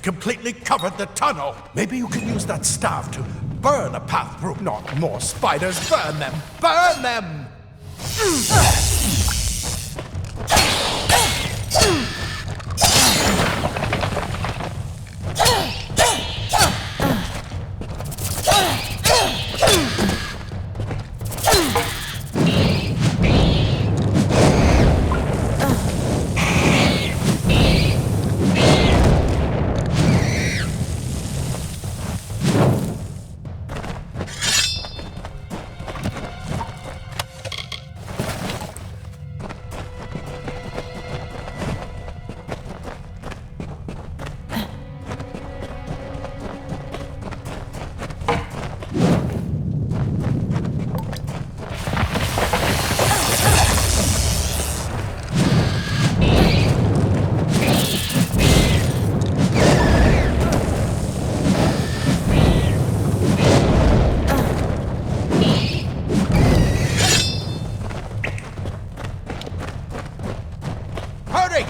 completely covered the tunnel. Maybe you can use that staff to burn a path through. Not more spiders. Burn them! Burn them!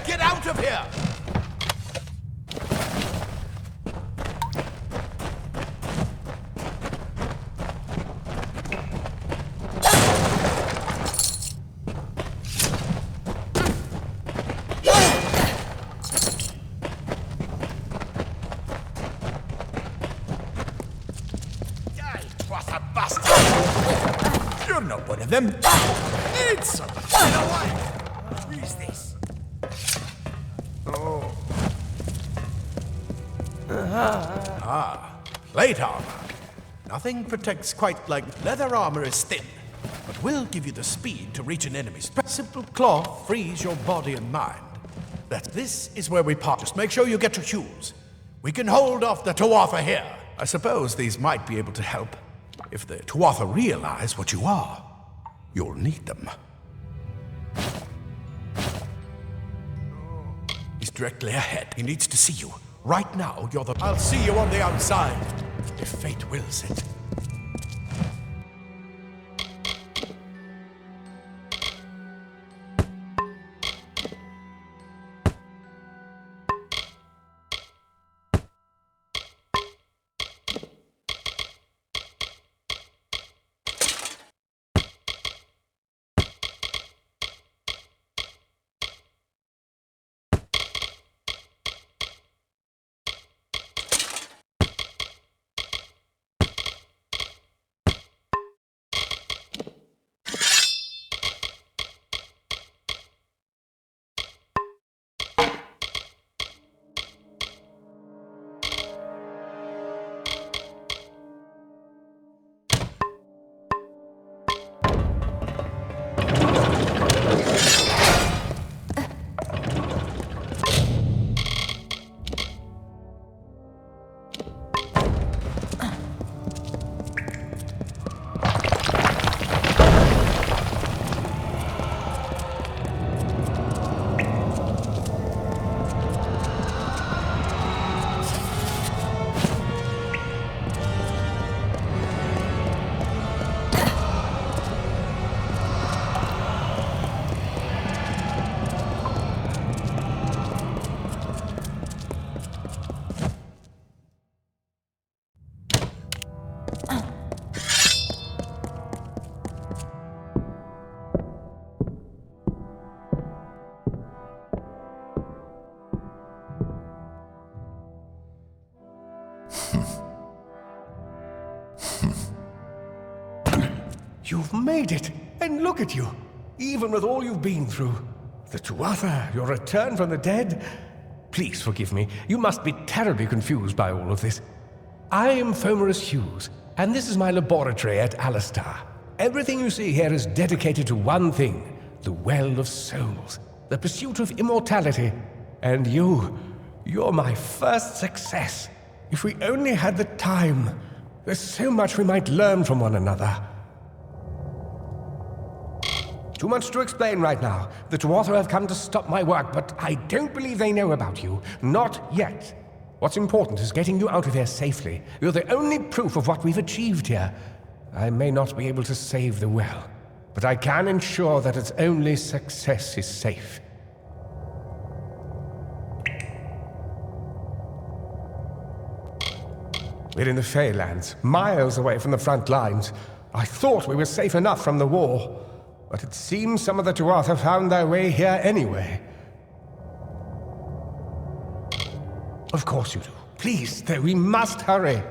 Get out of here! What a bastard! You're not one of them. It's a life. Who's this? Plate armor. Nothing protects quite like leather armor is thin, but will give you the speed to reach an enemy's. Simple cloth frees your body and mind. This is where we part. Just make sure you get to Hughes. We can hold off the Tuatha here. I suppose these might be able to help. If the Tuatha realize what you are, you'll need them. He's directly ahead. He needs to see you. Right now, you're the... I'll see you on the outside, if fate wills it. You've made it, and look at you, even with all you've been through. The Tuatha, your return from the dead. Please forgive me, you must be terribly confused by all of this. I am Fomerus Hughes, and this is my laboratory at Alistar. Everything you see here is dedicated to one thing, the Well of Souls, the pursuit of immortality. And you're my first success. If we only had the time, there's so much we might learn from one another. Too much to explain right now. The Tuatha have come to stop my work, but I don't believe they know about you. Not yet. What's important is getting you out of here safely. You're the only proof of what we've achieved here. I may not be able to save the well, but I can ensure that its only success is safe. We're in the Feylands, miles away from the front lines. I thought we were safe enough from the war, but it seems some of the Tuatha found their way here anyway. Of course you do. Please, we must hurry.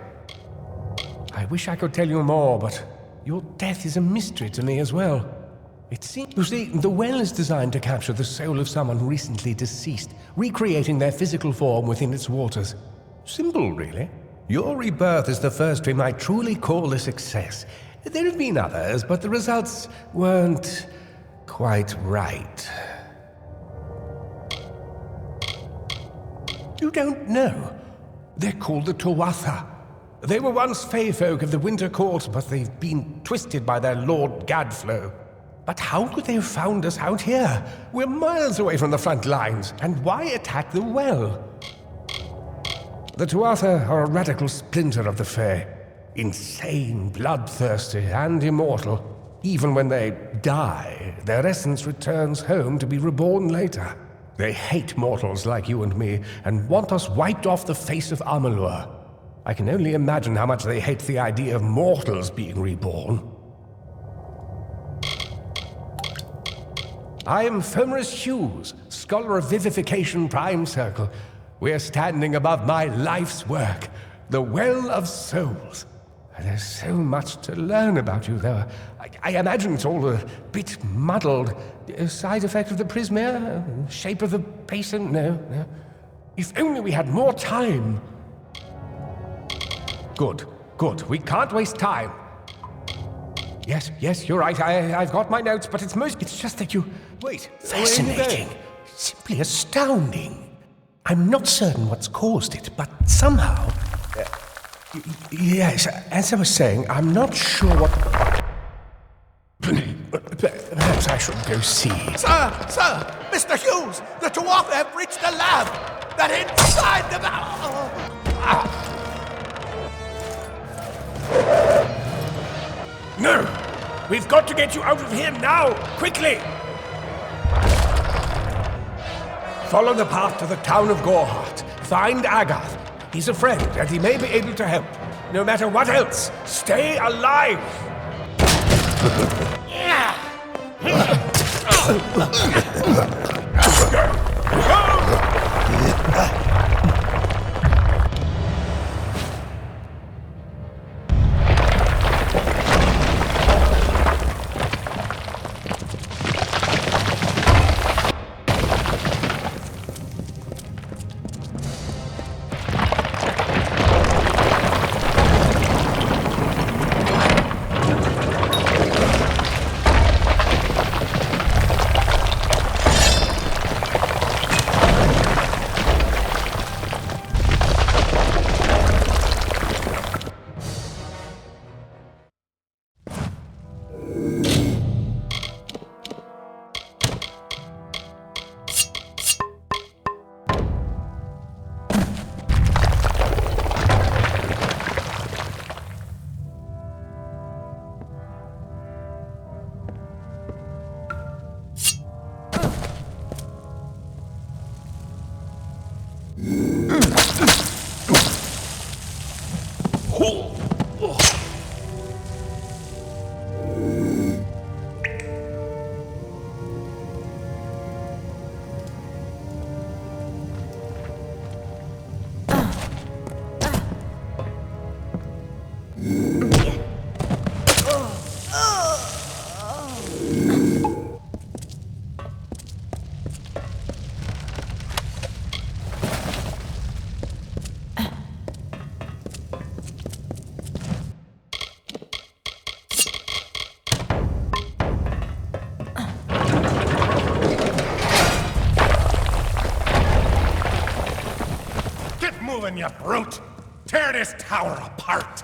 I wish I could tell you more, but your death is a mystery to me as well. It seems, you see, the well is designed to capture the soul of someone recently deceased, recreating their physical form within its waters. Simple, really. Your rebirth is the first we might truly call a success. There have been others, but the results weren't quite right. You don't know. They're called the Tuatha. They were once Fey folk of the Winter Court, but they've been twisted by their Lord Gadflow. But how could they have found us out here? We're miles away from the front lines, and why attack the well? The Tuatha are a radical splinter of the Fey. Insane, bloodthirsty, and immortal. Even when they die, their essence returns home to be reborn later. They hate mortals like you and me, and want us wiped off the face of Amalur. I can only imagine how much they hate the idea of mortals being reborn. I am Fomris Hughes, Scholar of Vivification Prime Circle. We're standing above my life's work, the Well of Souls. There's so much to learn about you, though. I imagine it's all a bit muddled. A side effect of the prismere? Shape of the basin? No. If only we had more time. Good. We can't waste time. Yes, you're right. I've got my notes, but it's just that you... Wait. Fascinating. Simply astounding. I'm not certain what's caused it, but somehow... Yes, as I was saying, I'm not sure what... Perhaps I should go see. Sir! Mr. Hughes! The Tuatha have reached the lab! They're inside the... No! We've got to get you out of here now! Quickly! Follow the path to the town of Gorhart. Find Agath. He's a friend, and he may be able to help. No matter what else, stay alive! moving, you brute! Tear this tower apart!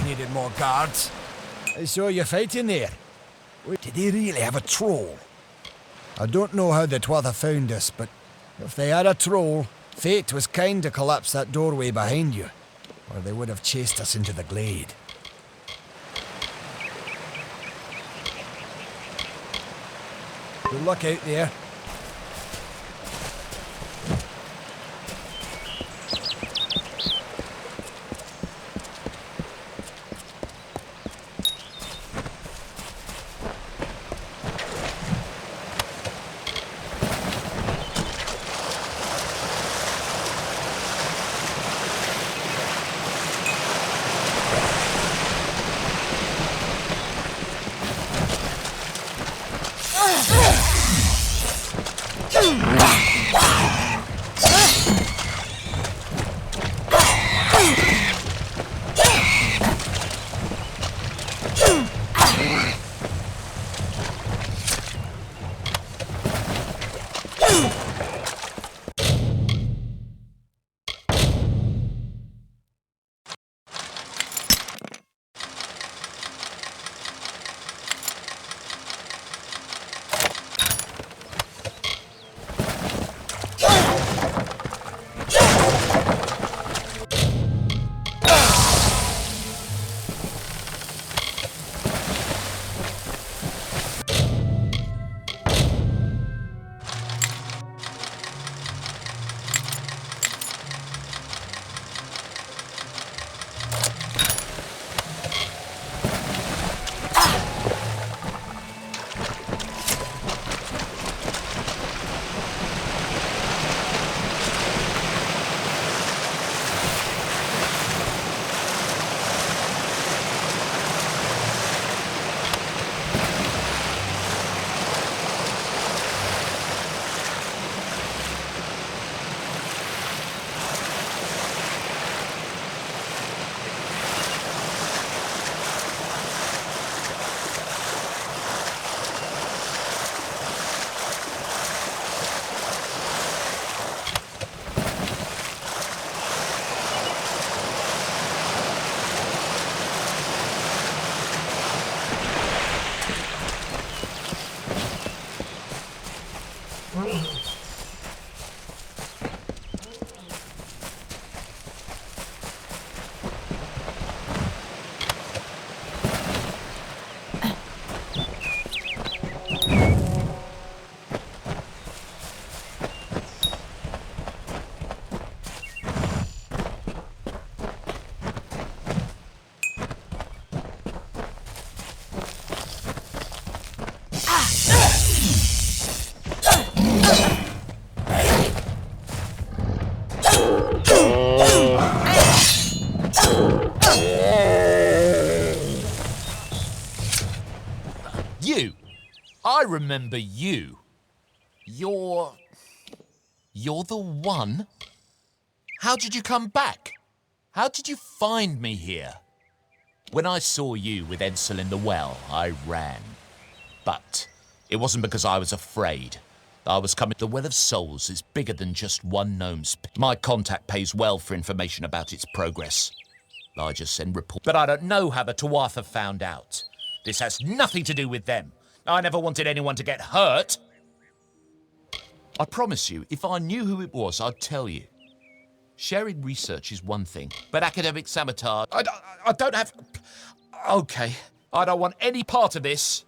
Needed more guards. I saw you fighting there. Did they really have a troll? I don't know how the Twatha found us, but if they had a troll, fate was kind to collapse that doorway behind you, or they would have chased us into the glade. Good luck out there. you! I remember you. You're the one? How did you come back? How did you find me here? When I saw you with Edsel in the well, I ran. But it wasn't because I was afraid. I was coming. The Well of Souls is bigger than just one gnome's. My contact pays well for information about its progress. I just send reports. But I don't know how the Tuatha found out. This has nothing to do with them. I never wanted anyone to get hurt. I promise you, if I knew who it was, I'd tell you. Sharing research is one thing, but academic sabotage... I don't have... Okay, I don't want any part of this.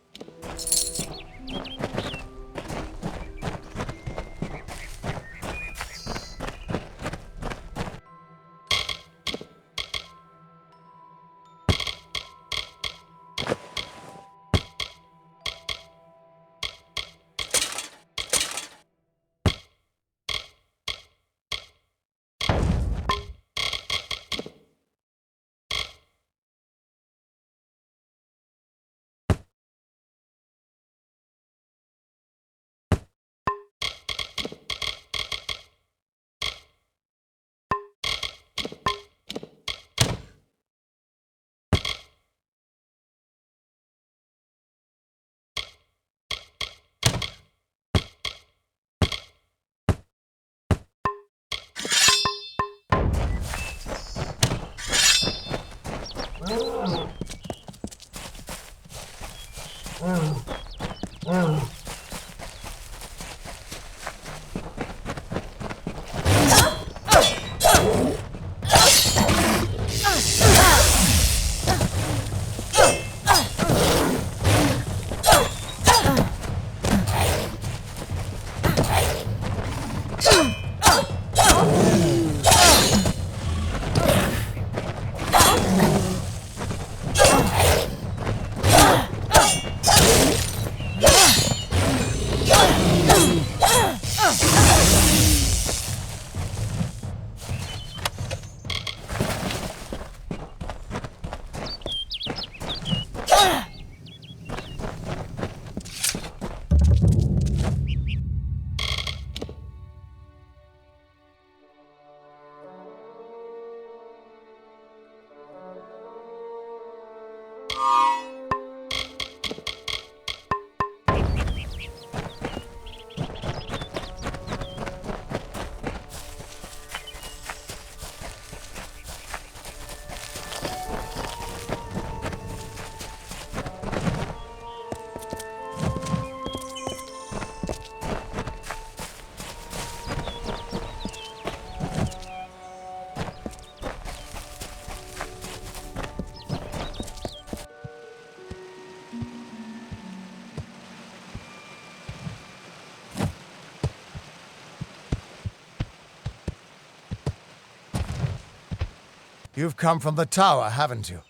You've come from the tower, haven't you?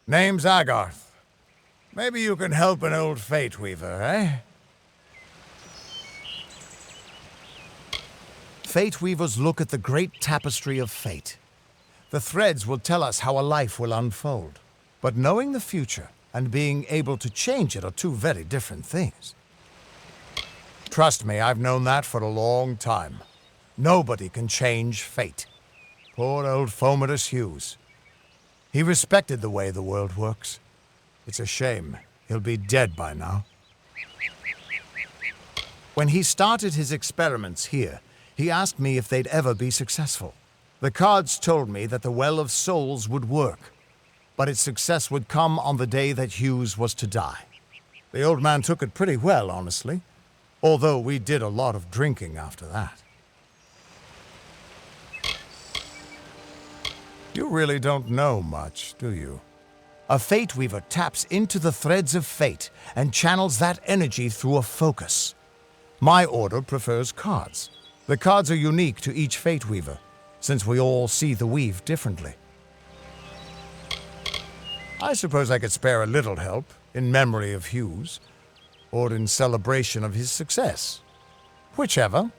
Name's Agarth. Maybe you can help an old fate weaver, eh? Fate weavers look at the great tapestry of fate. The threads will tell us how a life will unfold. But knowing the future and being able to change it are two very different things. Trust me, I've known that for a long time. Nobody can change fate. Poor old Fomerus Hughes. He respected the way the world works. It's a shame. He'll be dead by now. When he started his experiments here, he asked me if they'd ever be successful. The cards told me that the Well of Souls would work, but its success would come on the day that Hughes was to die. The old man took it pretty well, honestly, although we did a lot of drinking after that. You really don't know much, do you? A fate weaver taps into the threads of fate and channels that energy through a focus. My order prefers cards. The cards are unique to each fate weaver, since we all see the weave differently. I suppose I could spare a little help in memory of Hughes, or in celebration of his success. Whichever.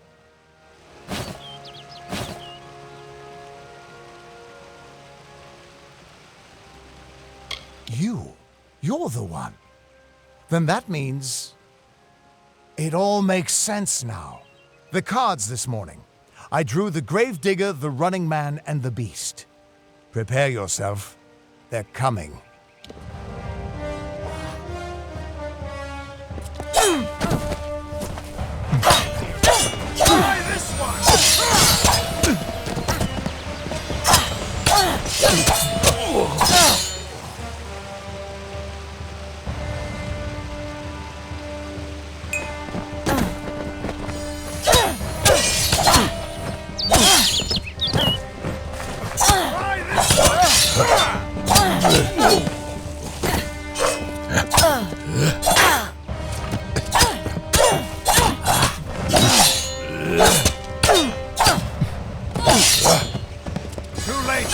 You're the one. Then that means it all makes sense now. The cards this morning. I drew the Gravedigger, the Running Man, and the Beast. Prepare yourself. They're coming. Try this one! Too late.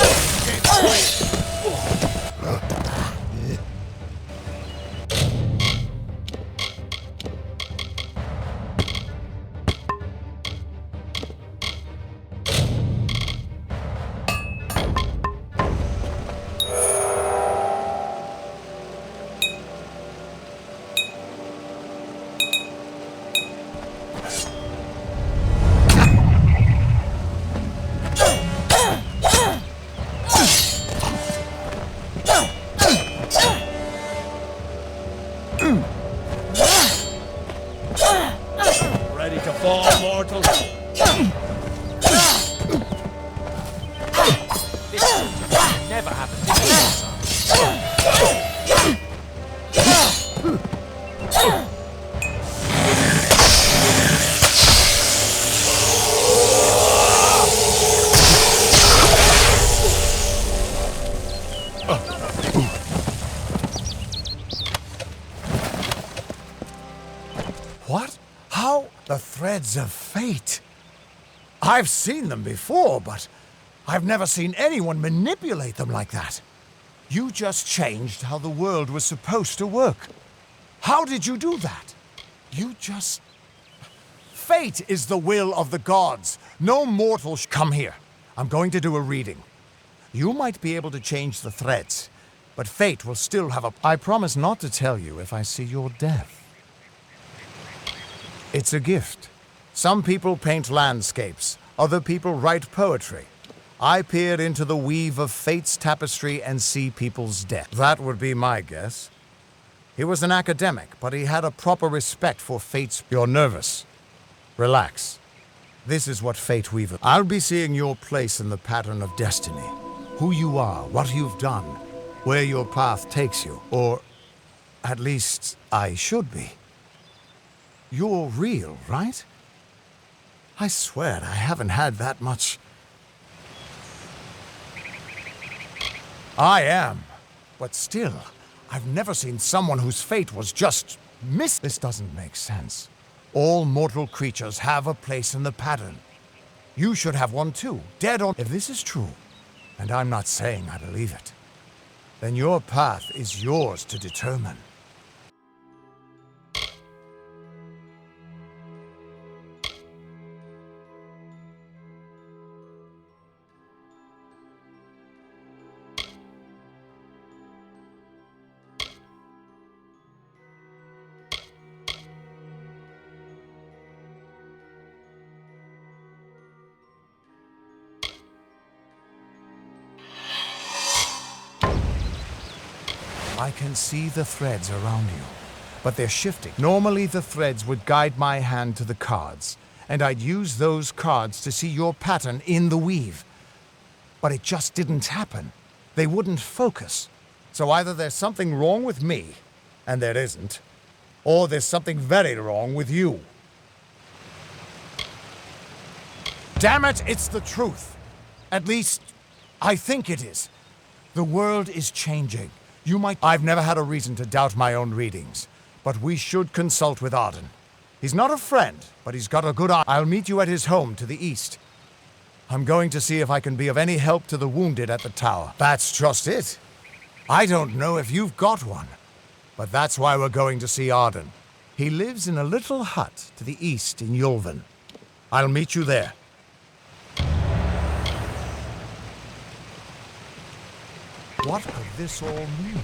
Ready to fall, mortal? This never happened before. What? How? The threads of fate. I've seen them before, but I've never seen anyone manipulate them like that. You just changed how the world was supposed to work. How did you do that? You just... Fate is the will of the gods. No mortal come here. I'm going to do a reading. You might be able to change the threads, but fate will still have a... I promise not to tell you if I see your death. It's a gift. Some people paint landscapes, other people write poetry. I peer into the weave of fate's tapestry and see people's death. That would be my guess. He was an academic, but he had a proper respect for fate's... You're nervous. Relax. This is what fate weaves. I'll be seeing your place in the pattern of destiny. Who you are, what you've done, where your path takes you. Or, at least, I should be. You're real, right? I swear I haven't had that much... I am. But still, I've never seen someone whose fate was just missed. This doesn't make sense. All mortal creatures have a place in the pattern. You should have one too, dead on... If this is true, and I'm not saying I believe it, then your path is yours to determine. I can see the threads around you, but they're shifting. Normally the threads would guide my hand to the cards, and I'd use those cards to see your pattern in the weave. But it just didn't happen. They wouldn't focus. So either there's something wrong with me, and there isn't, or there's something very wrong with you. Damn it, it's the truth. At least, I think it is. The world is changing. You might... I've never had a reason to doubt my own readings, but we should consult with Arden. He's not a friend, but he's got a good eye. I'll meet you at his home to the east. I'm going to see if I can be of any help to the wounded at the tower. That's just it. I don't know if you've got one, but that's why we're going to see Arden. He lives in a little hut to the east in Yulven. I'll meet you there. What could this all mean?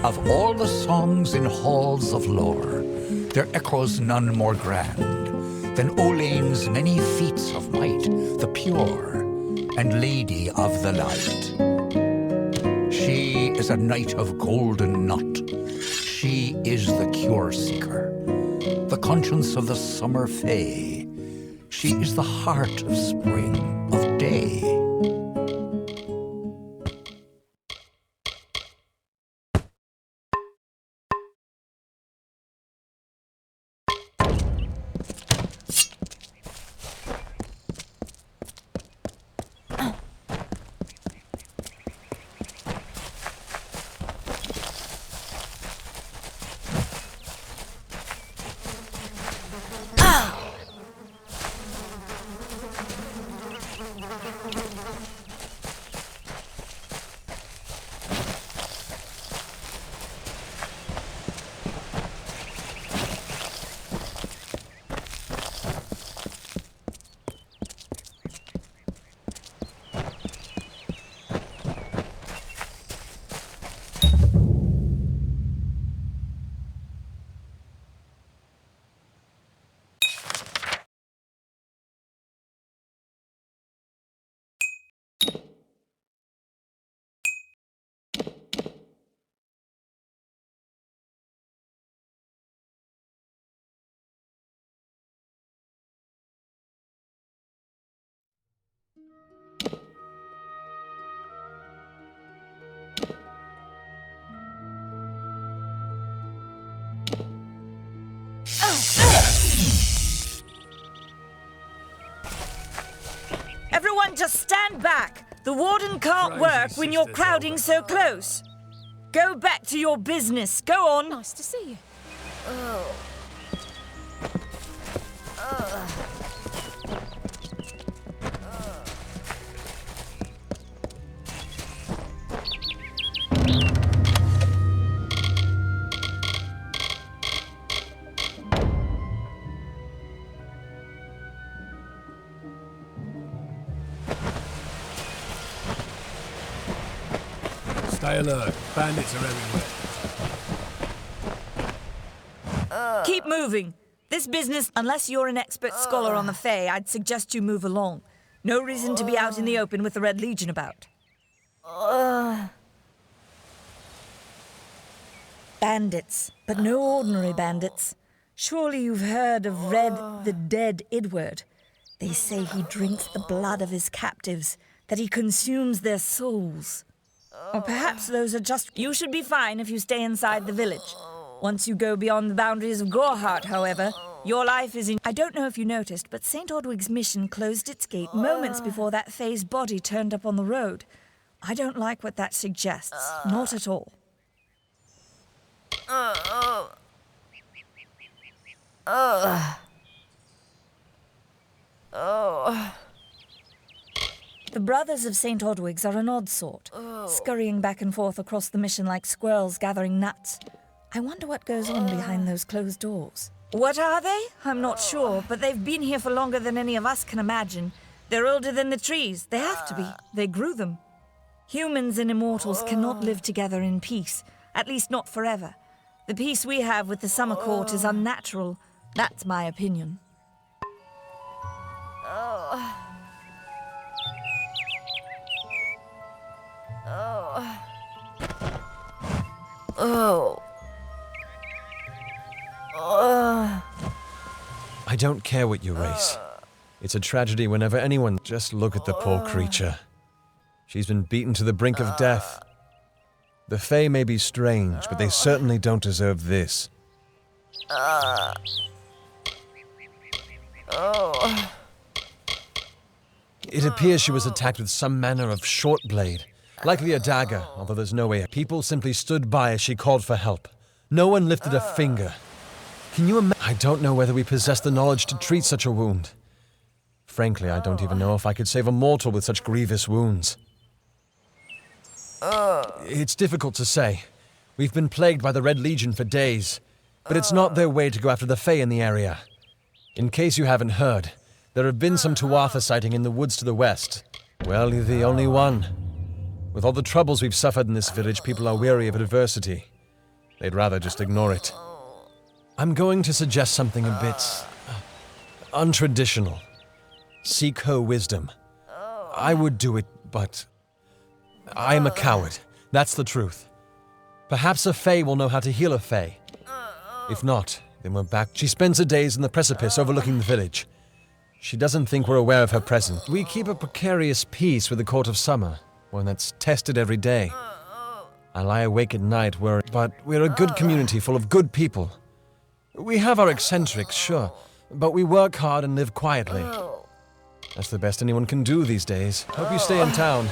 Of all the songs in halls of lore, there echoes none more grand than Olane's many feats of might, the pure and lady of the light. She is a knight of golden knot. She is the cure seeker, the conscience of the summer fae. She is the heart of spring, of day. Everyone just stand back. The warden can't work when you're crowding so close. Go back to your business. Go on. Nice to see you. Stay alert. Bandits are everywhere. Keep moving. This business, unless you're an expert scholar on the Fae, I'd suggest you move along. No reason to be out in the open with the Red Legion about. Bandits, but no ordinary bandits. Surely you've heard of Red the Dead Idward. They say he drinks the blood of his captives, that he consumes their souls. Or perhaps those are just... You should be fine if you stay inside the village. Once you go beyond the boundaries of Gorehart, however, your life is in... I don't know if you noticed, but St. Ordwig's mission closed its gate moments before that Fae's body turned up on the road. I don't like what that suggests. Not at all. The Brothers of St. Ordwig's are an odd sort, scurrying back and forth across the mission like squirrels gathering nuts. I wonder what goes on behind those closed doors. What are they? I'm not sure, but they've been here for longer than any of us can imagine. They're older than the trees. They have to be. They grew them. Humans and immortals cannot live together in peace, at least not forever. The peace we have with the Summer Court is unnatural. That's my opinion. I don't care what you race. It's a tragedy whenever anyone... Just look at the poor creature. She's been beaten to the brink of death. The Fae may be strange, but they certainly don't deserve this. It appears she was attacked with some manner of short blade, likely a dagger, although there's no way. People simply stood by as she called for help. No one lifted a finger. Can you imagine? I don't know whether we possess the knowledge to treat such a wound. Frankly, I don't even know if I could save a mortal with such grievous wounds. It's difficult to say. We've been plagued by the Red Legion for days, but it's not their way to go after the Fae in the area. In case you haven't heard, there have been some Tuatha sighting in the woods to the west. Well, you're the only one. With all the troubles we've suffered in this village, people are weary of adversity. They'd rather just ignore it. I'm going to suggest something a bit untraditional. Seek her wisdom. I would do it, but I am a coward. That's the truth. Perhaps a Fae will know how to heal a Fae. If not, then we're back. She spends her days in the precipice overlooking the village. She doesn't think we're aware of her presence. We keep a precarious peace with the Court of Summer, one that's tested every day. I lie awake at night, but we're a good community full of good people. We have our eccentrics, sure, but we work hard and live quietly. That's the best anyone can do these days. Hope you stay in town.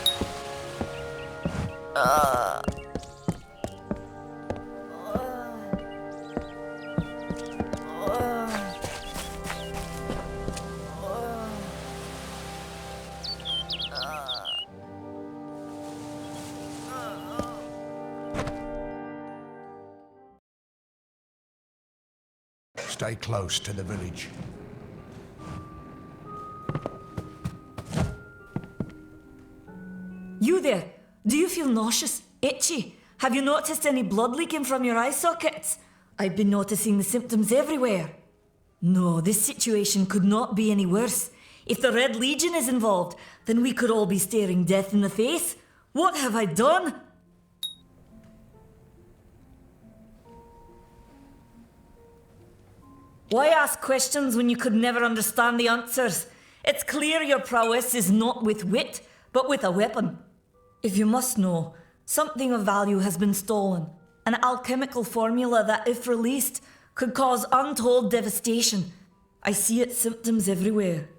Stay close to the village. You there? Do you feel nauseous? Itchy? Have you noticed any blood leaking from your eye sockets? I've been noticing the symptoms everywhere. No, this situation could not be any worse. If the Red Legion is involved, then we could all be staring death in the face. What have I done? Why ask questions when you could never understand the answers? It's clear your prowess is not with wit, but with a weapon. If you must know, something of value has been stolen. An alchemical formula that, if released, could cause untold devastation. I see its symptoms everywhere.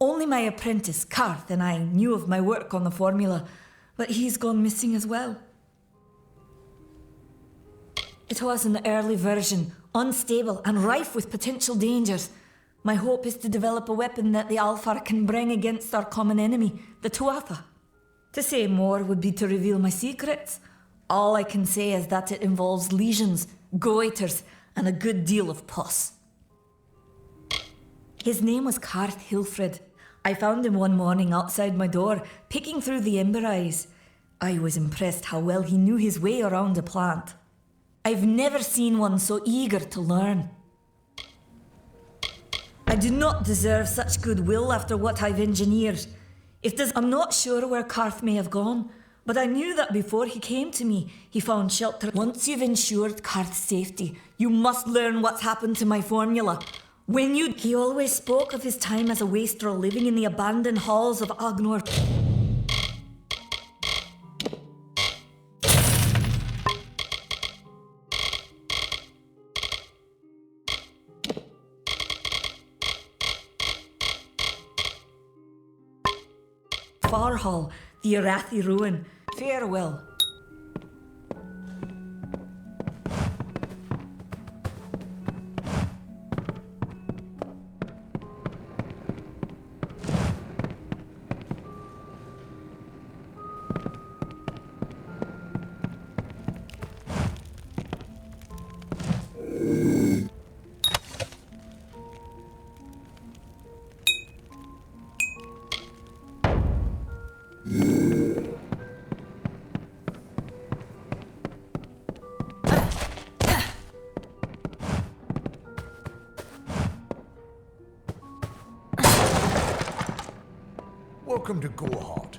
Only my apprentice, Karth, and I knew of my work on the formula, but he's gone missing as well. It was an early version, unstable and rife with potential dangers. My hope is to develop a weapon that the Alfar can bring against our common enemy, the Tuatha. To say more would be to reveal my secrets. All I can say is that it involves lesions, goiters, and a good deal of pus. His name was Karth Hilfred. I found him one morning outside my door, picking through the ember eyes. I was impressed how well he knew his way around a plant. I've never seen one so eager to learn. I do not deserve such goodwill after what I've engineered. I'm not sure where Karth may have gone, but I knew that before he came to me, he found shelter. Once you've ensured Karth's safety, you must learn what's happened to my formula. He always spoke of his time as a wastrel living in the abandoned halls of Agnor. Farhall, the Arathi ruin. Farewell. Welcome to Gorehart.